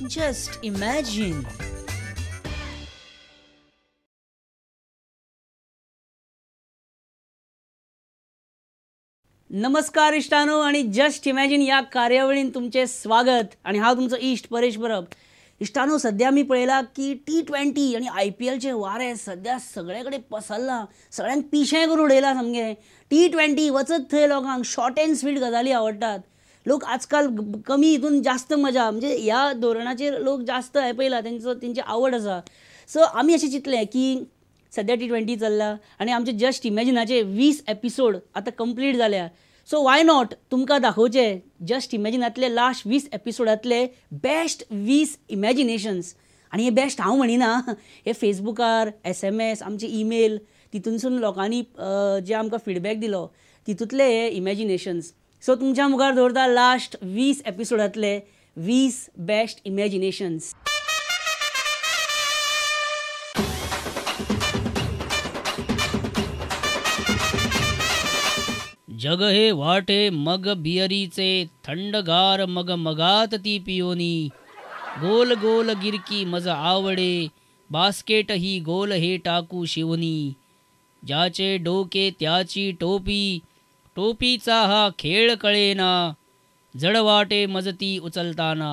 Just imagine. नमस्कार इष्टानो आणि just imagine या कार्यावळीन तुमचे स्वागत आणि हा तुमचो इश्ट परेश परब. इष्टानो सध्या मी पळयला की T20 आणि IPLचे वारे सध्या सगळ्याकडे पसरला, सगळ्यांक पिशें करून उडयला सामकें. T20 वचत थंय लोकांक शॉर्ट एंड स्वीट गजाली आवडटात. लोक आजकाल कमी हितून जास्त मजा म्हणजे ह्या धोरणाचेर लोक जास्त हे पळयला, तेंची आवड आसा. सो आमी अशें चिंतलें की सध्या T20 चल्ला आणि आमचे जस्ट इमॅजिनाचे 20 एपिसोड आता कंप्लीट जाल्या. सो वाय नॉट तुमकां दाखोवचे जस्ट इमॅजिनांतले लास्ट 20 एपिसोडांतले बेस्ट 20 इमॅजिनेशन्स. आणि हे बेस्ट हांव म्हणिना, हे फेसबुकार SMS आमचे ईमेल तितूनसून लोकांनी जे आमकां फिडबॅक दिलो तितूंतले हे इमॅजिनेशन्स. सो तुमच्या मुखार दवरता लास्ट 20 एपिसोडांतले 20 बेस्ट इमॅजिनेशन्स. जग हे वाटे मग बियरीचे थंडगार मग मगात ती पियोनी. गोल गोल गिरकी मज आवडे बास्केट ही गोल हे टाकू शिवनी. ज्याचे डोके त्याची टोपी टोपीचा हा खेळ कळेना. जड वाटे मजती उचलताना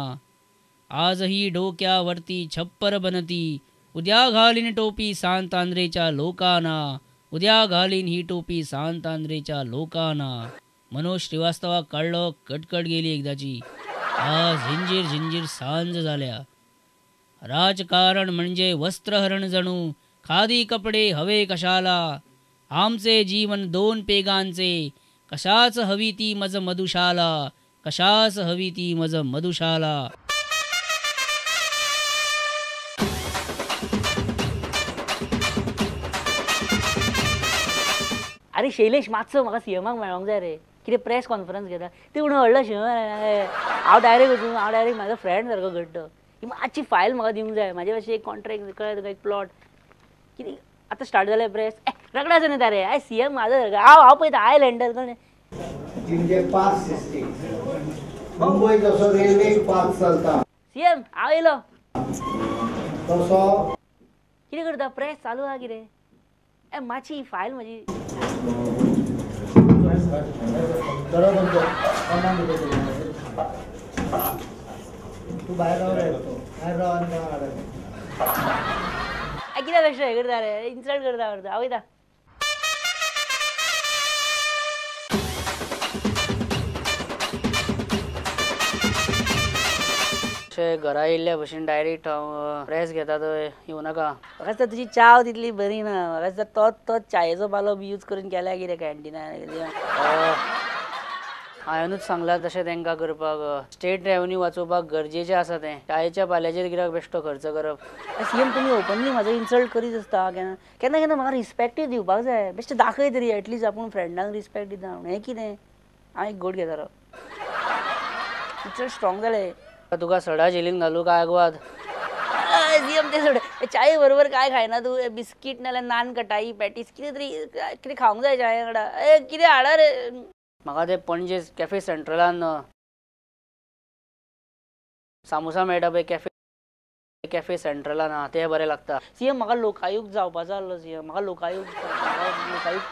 आजही डोक्यावरती छप्पर बनती. उद्या घालीन टोपी सांतांद्रेच्या लोकांना. उद्या घालीन ही टोपी सांतांद्रेच्या लोकांना. मनोज श्रीवास्तवाक कळलो कटकट गेली एकदाची. आज झिंजीर झिंजीर सांज झाल्या. राजकारण म्हणजे वस्त्रहरण जणू. खादी कपडे हवे कशाला. आमचे जीवन 2 पेगांचे. कशाच हवी ती मज मधुशाला. कशाच हवी ती मज मधुशाला. अरे शैलेश मातसो म्हाका सीएमाक मेळोंक जाय रे. कितें प्रेस कॉन्फरन्स घेता ती म्हणून व्हडलो हांव डायरेक्ट म्हाजो फ्रेंड सारको घडटो. ही मातशी फायल म्हाका दिवंक जाय. म्हाजे मातशें एक कॉन्ट्रॅक्ट कळ्ळें तुका, एक प्लॉट कितें आतां स्टार्ट जालें प्रेस. रगडाचो न्ही तारे. आयज सीएम म्हाजो सारको हांव पळयता आयलँडर कळ्ळें. पास सिस्टीम मुंबई जसो रेल्वे पास चलता सीएम हांव येयलो. तसो कितें करता प्रेस चालू आहा कितें. मातशी फायल म्हजी तू भायर राव कित्याक बेश्टो हें करता रे, इन्सल्ट करता हांव वयता. घरा येयल्ल्या भशेन डायरेक्ट हांव प्रेस घेता थंय येवं नाका. म्हाका दिसता तुजी चाव तितली बरी ना. म्हाका दिसता तोच चायेचो पालो बी यूज करून केल्या कितें कॅन्टिनान. हांवेनूच सांगलां तशें तांकां करपाक. स्टेट रेवन्यू वाचोवपाक गरजेचें आसा तें. चायेच्या पाल्याचेर कित्याक बेश्टो खर्च करप. सीएम तुमी ओपनली म्हाजो इन्सल्ट करीत आसता. केन्ना केन्ना म्हाका रिस्पेक्टूय दिवपाक जाय. बेश्टें दाखय तरी एटलीस्ट आपूण फ्रेंडांक रिस्पेक्ट दिता म्हणून. हें कितें हांव एक गोट घेता राव. चड स्ट्रॉंग जालें. तुका सडा जेलीन घालू काय आग्वाद. सीएम ते सोड. चाये बरोबर काय खायना तू. बिस्कीट नाल्यार नान कटाई पॅटीस कितें खावंक जाय चाये वांगडा. कितें हाडा रे. म्हाका ते पणजे कॅफे सेंट्रलान सामोसा मेळटा पळय कॅफे सेंट्रलान ते बरें लागता. सीएम म्हाका लोकायुक्त जावपाचो आसलो. सीएम म्हाका लोकायुक्त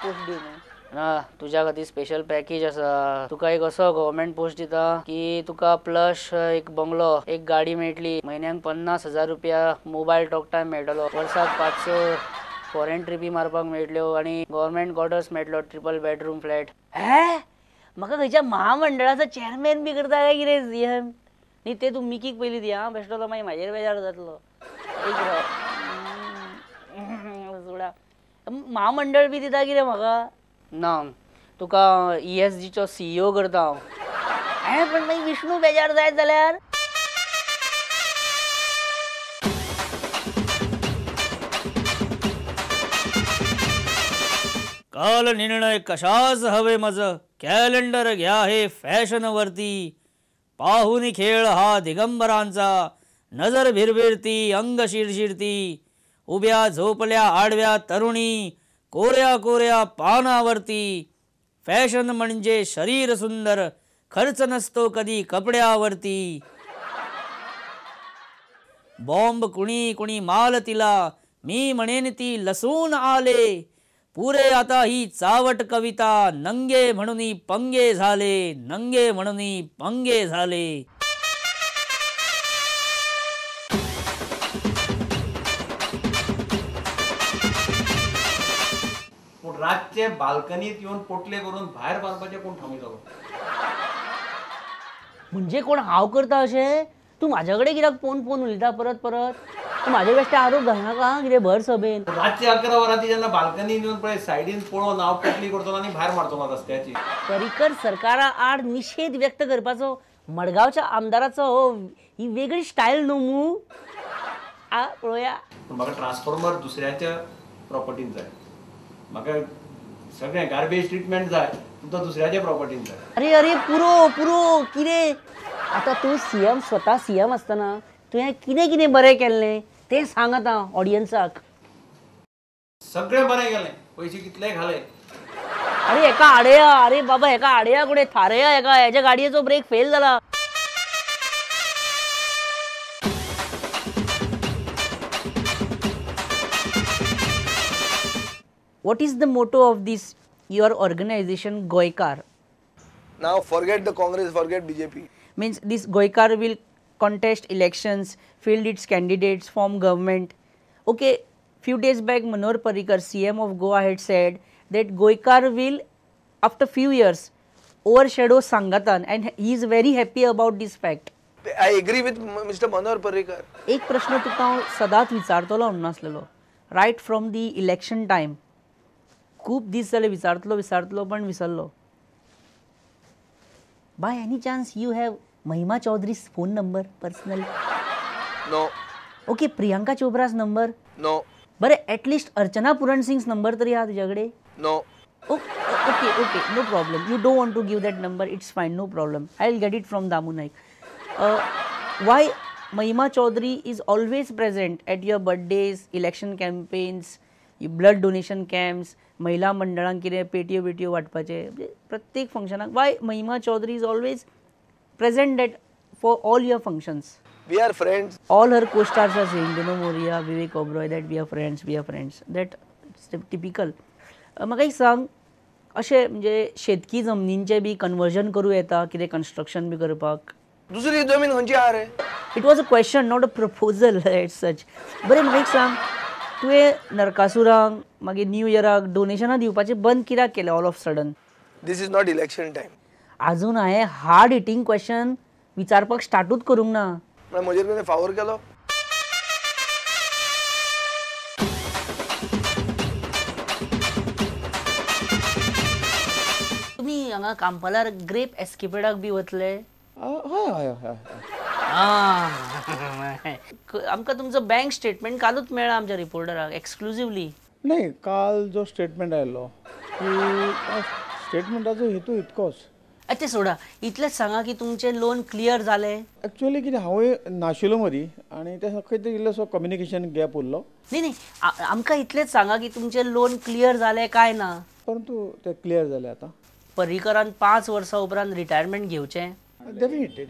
पोस्ट दी न्हू. ना तुज्या खातीर स्पेशल पॅकेज आसा. तुका एक असो गव्हर्मेंट पोस्ट दिता की तुका प्लस एक बंगलो, एक गाडी मेळटली, म्हयन्याक 50,000 रुपया मोबायल टॉक टायम मेळटलो, वर्साक 500 फॉरेन ट्रिपी मारपाक मेळटल्यो आणि गव्हर्मेंट क्वॉर्टर्स मेळटलो, ट्रिपल बेडरूम फ्लॅट. म्हाका खंयच्या महामंडळाचो चेअरमॅन बी करता काय कितें सीएम. न्ही ते तूं मिकीक पयलीं दी हां बेश्टो तो मागीर म्हाजेर बेजार जातलो. सोडा महामंडळ बी दिता कितें म्हाका. ना तुका ESGचो CEO करता हांव. पण मागीर विष्णू बेजार जायत जाल्यार. काल निर्णय कशाच हवे मज. कॅलेंडर घ्या हे फॅशनवरती. पाहुनी खेळ हा दिगंबरांचा. नजर भिरभिरती अंग शिरशिरती. उभ्या झोपल्या आडव्या तरुणी कोऱ्या कोऱ्या पानावरती. फॅशन म्हणजे शरीर सुंदर, खर्च नसतो कधी कपड्यावरती. बॉम्ब कुणी कुणी माल तिला, मी म्हणेन ती लसून आले. पुरे आता ही चावट कविता, नंगे म्हणून पंगे झाले, नंगे म्हणून पंगे झाले. पूण रातचे बाल्कनीत येवन पोटले करून भायर मारपाचें कोण थांबयतलो? म्हणजे कोण हाव करता अशें? तू माझ्या कडेन कित्याक फोन उलयता परत परत? तू म्हाजे बेश्टे आरोप घालनाका कितें भर सभेन. रातचे 11 वरांती जेन्ना बाल्कनीत येवन पळय सायडीन पळोवन हांव पोटली करतलो आनी भायर मारतलो रस्त्याची. पर्रीकर सरकारा आड निषेध व्यक्त करपाचो मडगांवच्या आमदाराचो हो ही वेगळी स्टायल न्हू मू. पळोवया. पूण म्हाका ट्रान्सफॉर्मर दुसऱ्याच्या प्रॉपर्टीन जाय. म्हाका सगळें गार्बेज ट्रिटमेंट जाय, तो दुसऱ्याच्या प्रॉपर्टीन जाय. अरे अरे पुरो पुरो कितें आतां तूं सीएम स्वता सीएम आसतना तुवें कितें कितें बरें केल्लें तें सांग आतां ऑडियन्साक. सगळें बरें गेलें, पयशे कितले घाले. अरे हेका आडया, अरे बाबा हेका आडया कुठे थारया, हेच्या गाडयेचो ब्रेक फेल जाला. What is the motto of this your organization Goikar? Now forget the Congress, forget BJP. Means this Goikar will contest elections, field its candidates, form government. Okay, few days back Manohar Parrikar, CM of Goa, had said that Goikar will, after few years, overshadow Sangathan, and he is very happy about this fact. I agree with Mr. Manohar Parrikar. एक प्रश्न तुका हांव सदांच विचारतलो म्हणनासलेलो, right from the election time. खूब दीस जाले विचारतलो पण विसरलो. By any chance you have Mahima Chaudhary's phone number personal? No. Okay, Priyanka Chopra's number? No. बरें, एटलिस्ट अर्चना पुरण सिंग्स नंबर तरी आहा तुज्या कडेन? No. Okay okay, no problem. You don't want to give that number, it's fine, no problem. I will get it from Damu Naik. Why Mahima Chaudhary is always present at your birthdays, election campaigns, blood donation camps, महिला मंडळांक कितें पेटयो वाटपाचे, म्हणजे प्रत्येक फंक्शनाक why Mahima Chaudhary is always present date for all your functions. We are friends. All her co-stars are saying, Dino Moria, Vivek Oberoi, that we are friends. That it's typical. म्हाका एक सांग, अशें म्हणजे शेतकी जमनींचे बी कन्वर्जन करूं येता कितें कन्स्ट्रक्शन बी करपाक? दुसरी जमीन खंयची आहा रे? It was a question, not a proposal as such. बरें, म्हाका एक सांग, तुवें नरकासुरांक मागीर न्यू इयराक डोनेशनां दिवपाचें बंद कित्याक केलें all of sudden? This is not election time. आजून हांवें हार्ड हिटींग क्वेश्चन विचारपाक स्टार्टूच करूंक ना. म्हजेर कितें फावोर केलो? तुमी हांगा कांपालार ग्रेप एस्केपेडाक बी वतले? हय. आमकां तुमचो बँक स्टेटमेंट कालूच मेळ्ळा आमच्या रिपोर्टराक एक्सक्लुझिवली. नाही, काल जो स्टेटमेंट आयलो स्टेटमेंटाचो हेतू इतकोच. ते सोडा, इतलेंच सांगा की तुमचें लोन क्लियर जालें? एक्चुअली कितें हांवूय नाशिल्लो मदीं आनी ते खंय तरी इल्लोसो कम्युनिकेशन गॅप उरलो. न्ही आमकां इतलेंच सांगा की तुमचें लोन क्लियर जालें काय ना. परंतु ते क्लियर जालें आतां. पर्रीकरान 5 वर्सां उपरांत रिटायरमेंट घेवचें? डेफिनेटली.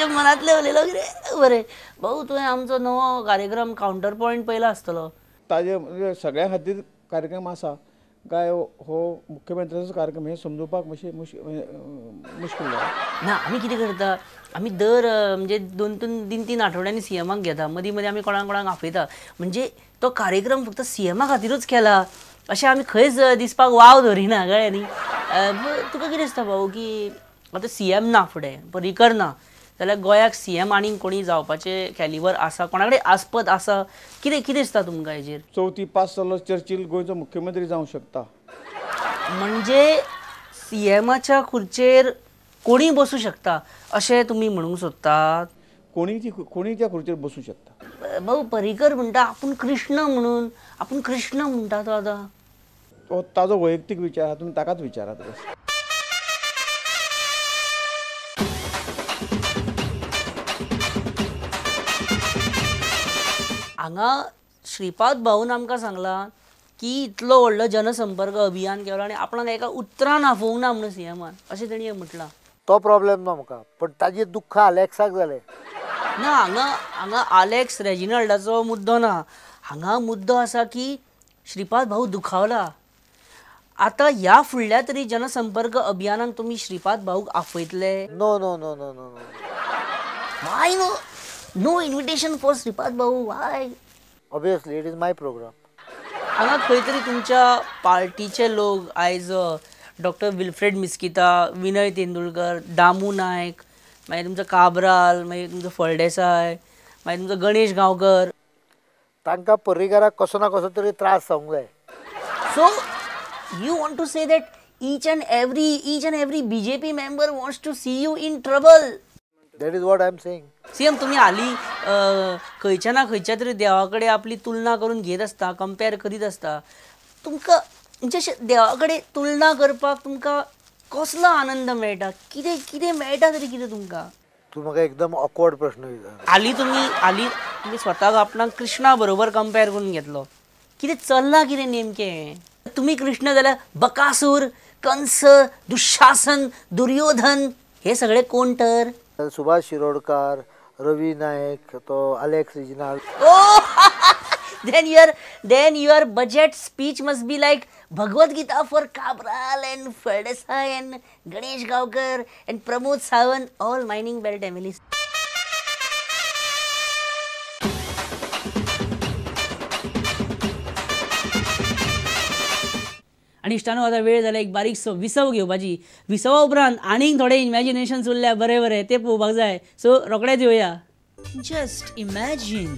मनांतलें उलयलो कितें. बरें भाऊ, तुवें आमचो नवो कार्यक्रम कावंटर पॉयंट पयलो आसतलो. ताजे सगळ्या खातीर कार्यक्रम आसा काय हो मुख्यमंत्र्याचो कार्यक्रम हे समजुपाक मातशें मुश्कील जाला. ना, आमी कितें करता, आमी दर म्हणजे 2-3 आठवड्यांनी सीएमाक घेता, मदीं मदीं आमी कोणाक आपयता. म्हणजे तो कार्यक्रम फक्त सीएमा खातीरूच केला अशें आमी खंयच दिसपाक वाव धरिना कळ्ळें न्ही. तुका कितें दिसता भाऊ की आतां सीएम ना फुडें, पर्रीकर ना जाल्यार गोंयाक सीएम आनीक कोणी जावपाचें कॅलिबर आसा, कोणा कडेन आस्पद आसा? कितें दिसता तुमकां हेजेर? 4थी पास जाल्लो चर्चिल गोंयचो मुख्यमंत्री जावंक शकता. म्हणजे सीएमाच्या खुर्चेर कोणी बसूं शकता अशें तुमी म्हणूंक सोदतात? कोणी त्या खुर्चेर बसूं शकता. भाऊ, पर्रीकर म्हणटा आपूण कृष्ण म्हणून, आपूण कृष्ण म्हणटा तो आतां. तो ताजो वैयक्तीक विचार आहा, तुमी ताकाच विचारात. हांगा श्रीपाद भाऊन आमकां सांगला की इतलो व्हडलो जनसंपर्क अभियान केलो आनी आपणाक एका उतरान आफोवंक ना म्हणून सीएमान, अशें तेणीं म्हटलां. तो प्रॉब्लेम ना म्हाका, पण ताजें दुख्ख अलेक्साक जालें. ना हांगा आलेक्स रेजिनाल्डाचो मुद्दो ना. हांगा मुद्दो आसा की श्रीपाद भाऊ दुखावला. आता ह्या फुडल्या तरी जनसंपर्क अभियानाक तुम्ही श्रीपाद भाऊक आपयतले? No no no no no no why no invitation for Shripad भाऊ? Why? Obviously it is my program. हांगा खंय तरी तुमच्या पार्टीचे लोक आयज डॉक्टर विल्फ्रेड मिस्किता, विनय तेंडुलकर, दामू नायक, मागीर तुमचो काब्राल, मागीर तुमचो फळदेसाय, मागीर तुमचो गणेश गांवकर, तांकां पर्रीकाराक कसो ना कसो तरी त्रास जावंक जाय. So you want to say that each and every BJP member wants to see you in trouble? That is what I am saying. CM तुम्ही हाली खंयच्या ना खंयच्या तरी देवा कडेन आपली तुलना करून घेत आसता, कंपेर करीत आसता. तुमकां म्हणजे देवा कडेन तुलना करपाक तुमकां कसलो आनंद मेळटा? कितें मेळटा तरी कितें तुमकां? तूं म्हाका एकदम ऑकवर्ड प्रश्न विचारला. हाली तुम्ही स्वताक आपणाक कृष्णा बरोबर कंपेर करून घेतलो. कितें चल्लां कितें नेमकें? तुम्ही कृष्ण जाल्यार बकासूर, कंस, दुःशासन, दुर्योधन हे सगळे कोण तर? सुभाष शिरोडकार, रवी नायक, तो Alex Reginald. Oh, then your budget speech must be like Bhagavad Gita for Cabral and Ferdesai and Ganesh Gaukar and Pramod Sawant, all mining belt MLAs. आणि इश्टानो आता वेळ जाला एक बारीकसो विसव घेवपाची. विसवा उपरांत आनीक थोडे इमॅजिनेशन उरल्या बरे ते पळोवपाक जाय. सो रोखडेच येवया. Just imagine